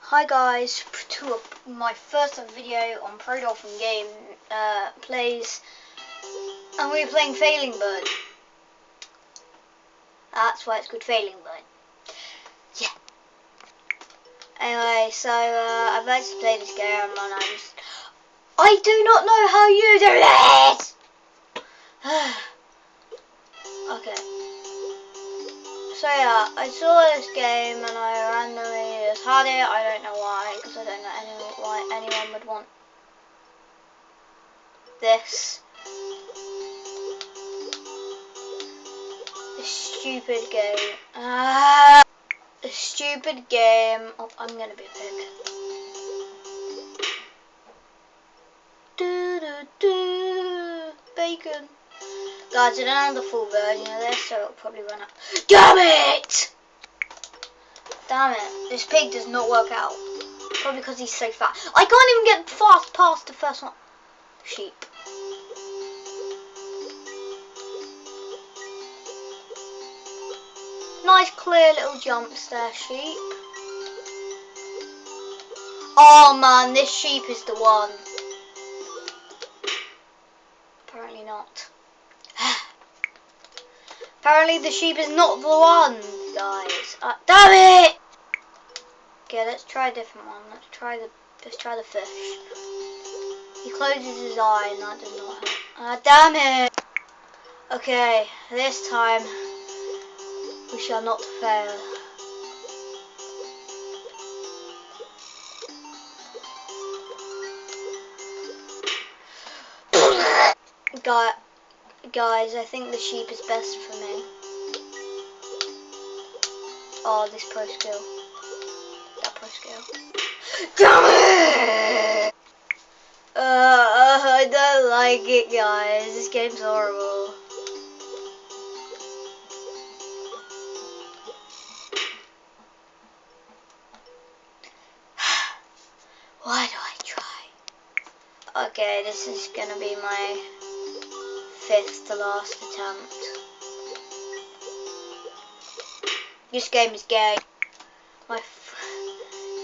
Hi guys, to my first video on Pro Dolphin Game plays, and we're playing Failing Bird. That's why it's called Failing Bird. Yeah. Anyway, so I've actually played this game and I do not know how you do this! Okay. So yeah, I saw this game and I randomly just had it. I don't know why, because I don't know why anyone would want this. This stupid game. This stupid game. Oh, I'm gonna be a pig. Bacon. Guys, I don't have the full version of this, so it'll probably run out. Damn it! Damn it. This pig does not work out. Probably because he's so fat. I can't even get fast past the first one. Sheep. Nice clear little jumps there, sheep. Oh man, this sheep is the one. Apparently not. Apparently the sheep is not the one, guys. Damn it! Okay, let's try a different one. Let's try the fish. He closes his eye and that does not help. Damn it! Okay, this time we shall not fail. Guys, I think the sheep is best for me. Oh, this pro skill. That pro skill. Damn it! I don't like it, guys. This game's horrible. Why do I try? Okay, this is gonna be my 5th to last attempt. This game is gay.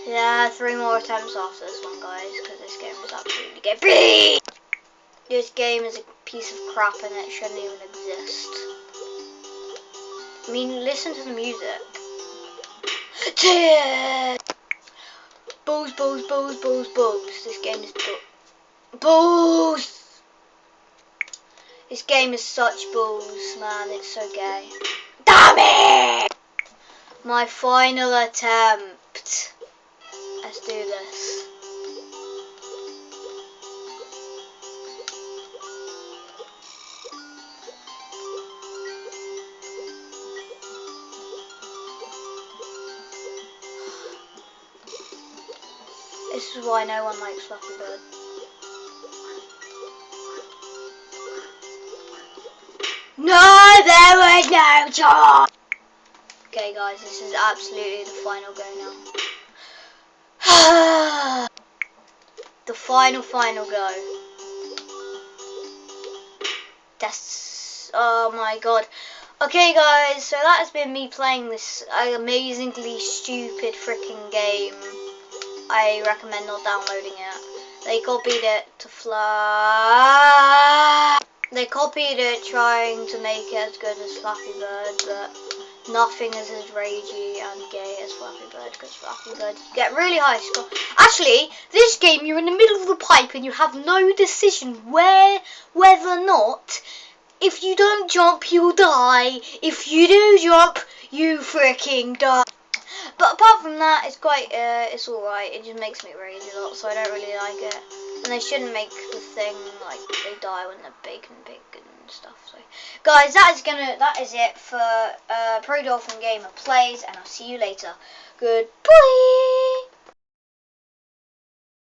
Yeah, 3 more attempts after this one, guys, because this game is absolutely gay. This game is a piece of crap and it shouldn't even exist. I mean, listen to the music. Cheers! Balls, balls, balls, balls, balls. This game is balls. This game is such balls, man. It's so gay. Damn it! My final attempt. Let's do this. This is why no one likes Fluffy Bird. No, there was no chance! Okay guys, this is absolutely the final go now. The final go. That's... oh my god. Okay guys, so that has been me playing this amazingly stupid freaking game. I recommend not downloading it. They copied it to fly. They copied it trying to make it as good as Flappy Bird, but nothing is as ragey and gay as Flappy Bird, because Flappy Bird you get really high score. Actually, this game you're in the middle of the pipe and you have no decision whether or not. If you don't jump, you'll die. If you do jump, you freaking die. But apart from that, it's quite, it's alright. It just makes me rage a lot, so I don't really like it. And they shouldn't make the thing like they die when they're big and stuff. So, guys, that is it for Pro Dolphin Gamer Plays, and I'll see you later. Goodbye.